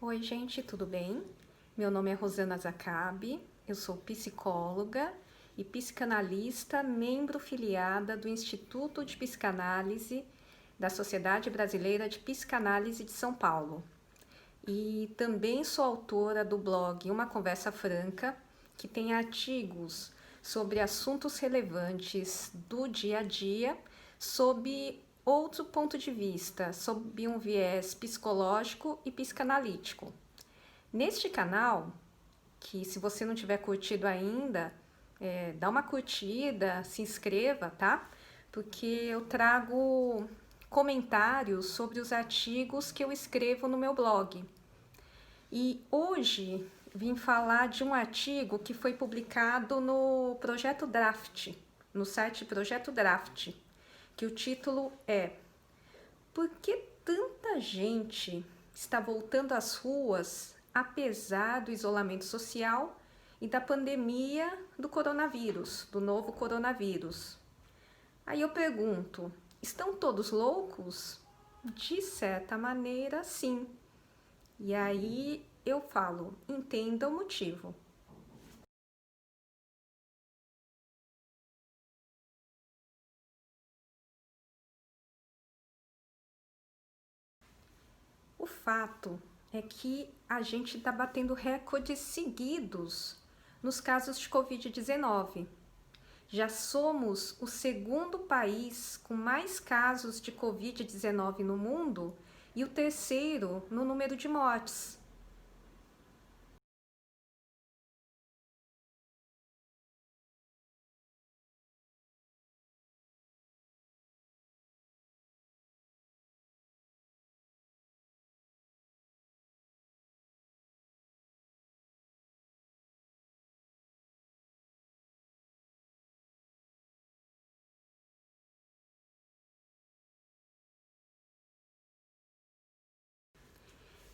Oi, gente, tudo bem? Meu nome é Rosana Zacabe, eu sou psicóloga e psicanalista, membro filiada do Instituto de Psicanálise da Sociedade Brasileira de Psicanálise de São Paulo. E também sou autora do blog Uma Conversa Franca, que tem artigos sobre assuntos relevantes do dia a dia, sob outro ponto de vista, sob um viés psicológico e psicanalítico. Neste canal, que se você não tiver curtido ainda, dá uma curtida, se inscreva, tá? Porque eu trago comentários sobre os artigos que eu escrevo no meu blog. E hoje vim falar de um artigo que foi publicado no Projeto Draft, no site Projeto Draft, que o título é Por que tanta gente está voltando às ruas apesar do isolamento social e da pandemia do coronavírus, do novo coronavírus? Aí eu pergunto, estão todos loucos? De certa maneira, sim. E aí eu falo, entenda o motivo. O fato é que a gente está batendo recordes seguidos nos casos de Covid-19. Já somos o segundo país com mais casos de Covid-19 no mundo e o terceiro no número de mortes.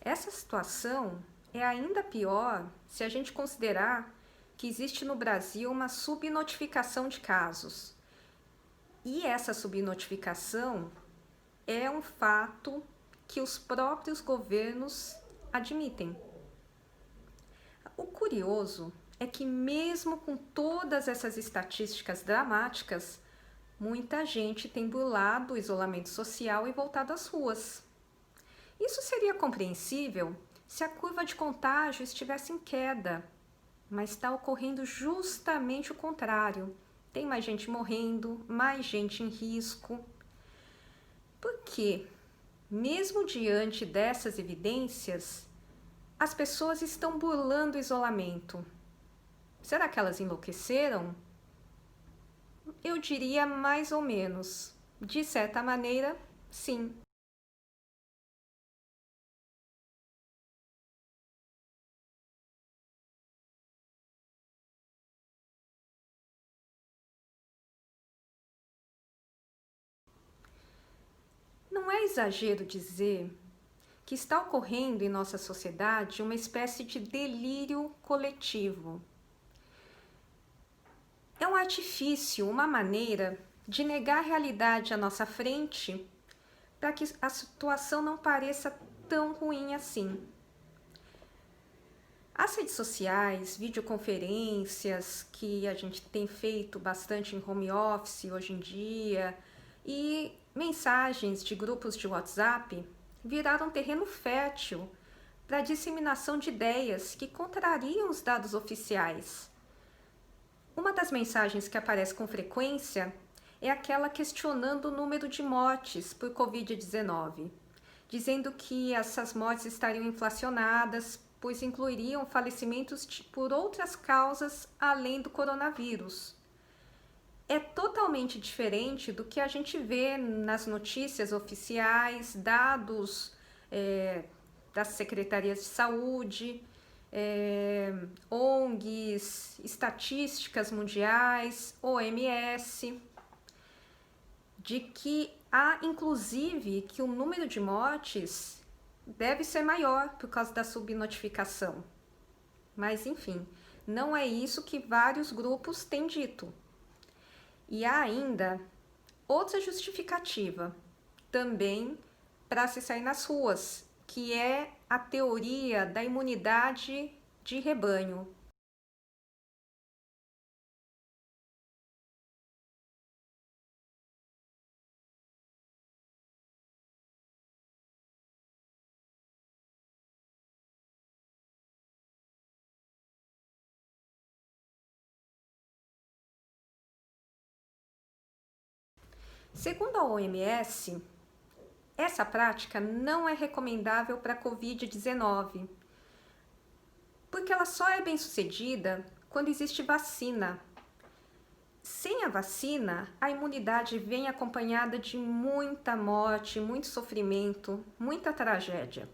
Essa situação é ainda pior se a gente considerar que existe no Brasil uma subnotificação de casos. E essa subnotificação é um fato que os próprios governos admitem. O curioso é que, mesmo com todas essas estatísticas dramáticas, muita gente tem burlado o isolamento social e voltado às ruas. Isso seria compreensível se a curva de contágio estivesse em queda, mas está ocorrendo justamente o contrário. Tem mais gente morrendo, mais gente em risco. Por quê? Mesmo diante dessas evidências, as pessoas estão burlando o isolamento. Será que elas enlouqueceram? Eu diria mais ou menos. De certa maneira, sim. Não é exagero dizer que está ocorrendo em nossa sociedade uma espécie de delírio coletivo. É um artifício, uma maneira de negar a realidade à nossa frente para que a situação não pareça tão ruim assim. As redes sociais, videoconferências, que a gente tem feito bastante em home office hoje em dia, e mensagens de grupos de WhatsApp viraram terreno fértil para a disseminação de ideias que contrariam os dados oficiais. Uma das mensagens que aparece com frequência é aquela questionando o número de mortes por Covid-19, dizendo que essas mortes estariam inflacionadas, pois incluiriam falecimentos por outras causas além do coronavírus. É totalmente diferente do que a gente vê nas notícias oficiais, dados das secretarias de saúde, ONGs, estatísticas mundiais, OMS, de que há inclusive que o número de mortes deve ser maior por causa da subnotificação. Mas enfim, não é isso que vários grupos têm dito. E há ainda outra justificativa, também para se sair nas ruas, que é a teoria da imunidade de rebanho. Segundo a OMS, essa prática não é recomendável para a Covid-19, porque ela só é bem-sucedida quando existe vacina. Sem a vacina, a imunidade vem acompanhada de muita morte, muito sofrimento, muita tragédia.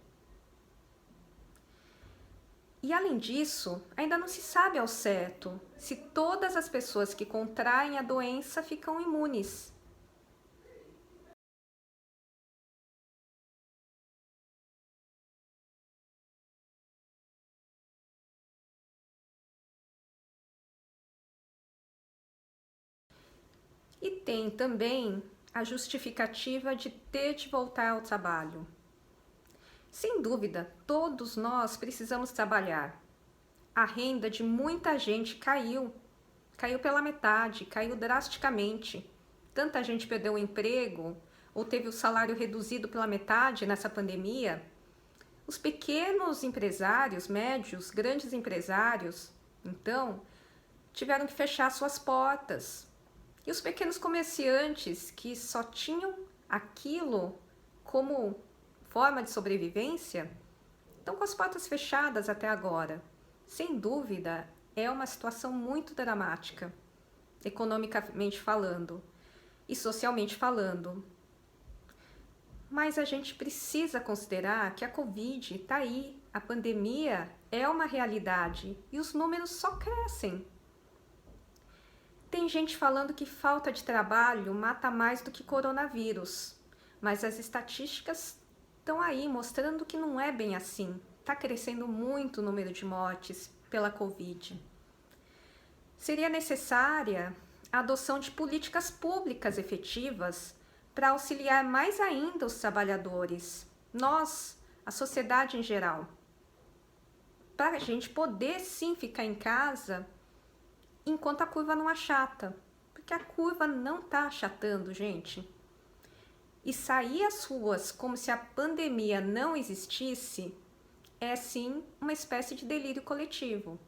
E além disso, ainda não se sabe ao certo se todas as pessoas que contraem a doença ficam imunes. E tem também a justificativa de ter de voltar ao trabalho. Sem dúvida, todos nós precisamos trabalhar. A renda de muita gente caiu pela metade, caiu drasticamente. Tanta gente perdeu o emprego ou teve o salário reduzido pela metade nessa pandemia. Os pequenos empresários, médios, grandes empresários, então, tiveram que fechar suas portas. E os pequenos comerciantes que só tinham aquilo como forma de sobrevivência, estão com as portas fechadas até agora. Sem dúvida, é uma situação muito dramática, economicamente falando e socialmente falando. Mas a gente precisa considerar que a Covid está aí, a pandemia é uma realidade e os números só crescem. Tem gente falando que falta de trabalho mata mais do que coronavírus, mas as estatísticas estão aí mostrando que não é bem assim. Está crescendo muito o número de mortes pela Covid. Seria necessária a adoção de políticas públicas efetivas para auxiliar mais ainda os trabalhadores, nós, a sociedade em geral, para a gente poder sim ficar em casa enquanto a curva não achata, porque a curva não está achatando, gente. E sair às ruas como se a pandemia não existisse é sim uma espécie de delírio coletivo.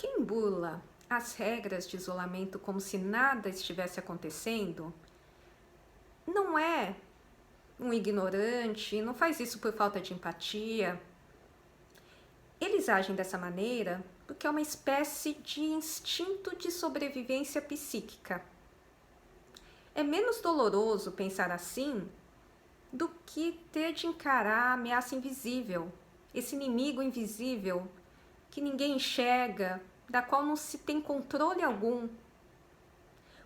Quem bula as regras de isolamento como se nada estivesse acontecendo não é um ignorante, não faz isso por falta de empatia. Eles agem dessa maneira porque é uma espécie de instinto de sobrevivência psíquica. É menos doloroso pensar assim do que ter de encarar a ameaça invisível, esse inimigo invisível que ninguém enxerga, da qual não se tem controle algum.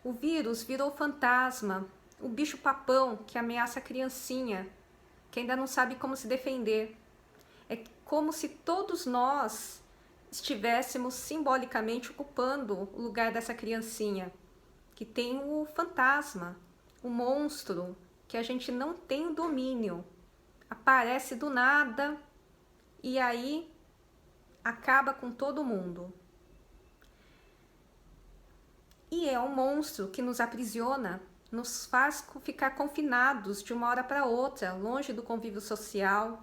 O vírus virou fantasma, o bicho-papão que ameaça a criancinha, que ainda não sabe como se defender. É como se todos nós estivéssemos simbolicamente ocupando o lugar dessa criancinha, que tem o fantasma, o monstro, que a gente não tem o domínio. Aparece do nada e aí acaba com todo mundo. E é um monstro que nos aprisiona, nos faz ficar confinados de uma hora para outra, longe do convívio social,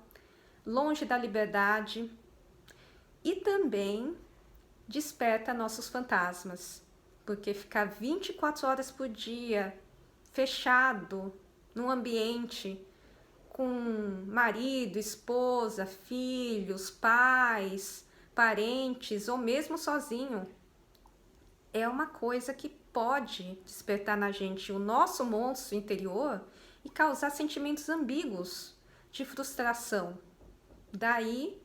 longe da liberdade, e também desperta nossos fantasmas, porque ficar 24 horas por dia fechado num ambiente com marido, esposa, filhos, pais, parentes ou mesmo sozinho, é uma coisa que pode despertar na gente o nosso monstro interior e causar sentimentos ambíguos de frustração. Daí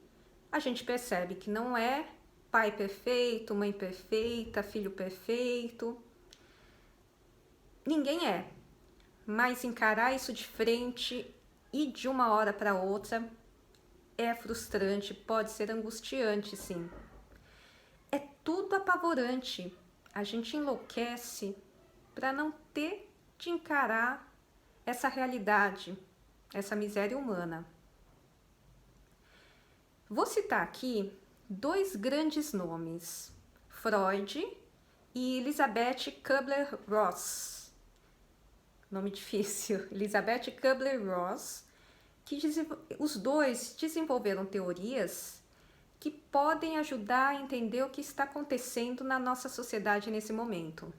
a gente percebe que não é pai perfeito, mãe perfeita, filho perfeito. Ninguém é. Mas encarar isso de frente e de uma hora para outra é frustrante, pode ser angustiante, sim. É tudo apavorante. A gente enlouquece para não ter de encarar essa realidade, essa miséria humana. Vou citar aqui 2 grandes nomes, Freud e Elisabeth Kübler-Ross. Nome difícil, Elisabeth Kübler-Ross, que os dois desenvolveram teorias que podem ajudar a entender o que está acontecendo na nossa sociedade nesse momento.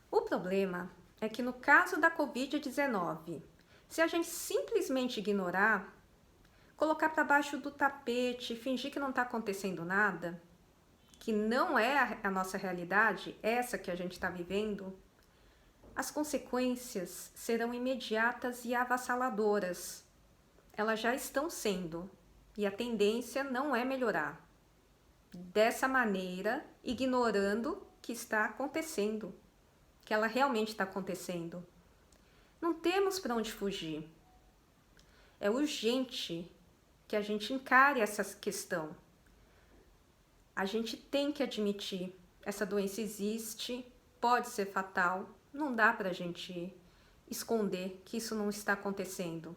O problema é que no caso da Covid-19, se a gente simplesmente ignorar, colocar para baixo do tapete, fingir que não está acontecendo nada, que não é a nossa realidade, essa que a gente está vivendo, as consequências serão imediatas e avassaladoras. Elas já estão sendo, e a tendência não é melhorar. Dessa maneira, ignorando que está acontecendo, que ela realmente está acontecendo. Não temos para onde fugir. É urgente que a gente encare essa questão. A gente tem que admitir, essa doença existe, pode ser fatal, não dá para a gente esconder que isso não está acontecendo.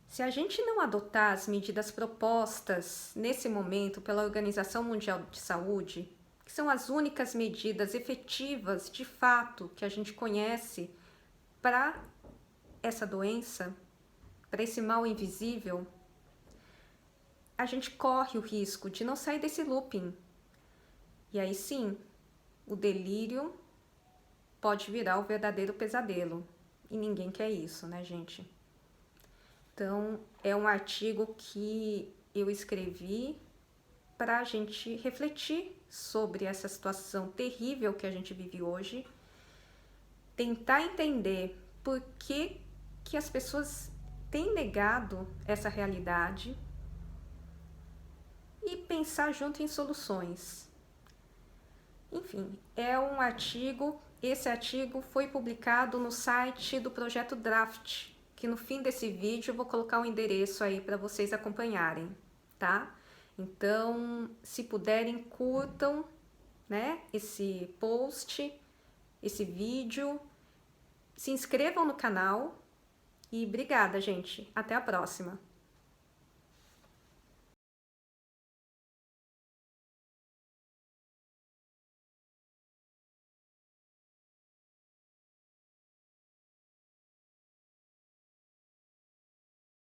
Se a gente não adotar as medidas propostas nesse momento pela Organização Mundial de Saúde, que são as únicas medidas efetivas, de fato, que a gente conhece para essa doença, para esse mal invisível, a gente corre o risco de não sair desse looping. E aí sim, o delírio pode virar o verdadeiro pesadelo. E ninguém quer isso, né, gente? Então, é um artigo que eu escrevi para a gente refletir sobre essa situação terrível que a gente vive hoje, tentar entender por que as pessoas têm negado essa realidade e pensar junto em soluções. Enfim, é um artigo, esse artigo foi publicado no site do Projeto Draft, que no fim desse vídeo eu vou colocar um endereço aí para vocês acompanharem, tá? Então, se puderem, curtam, né, esse post, esse vídeo, se inscrevam no canal e obrigada, gente. Até a próxima.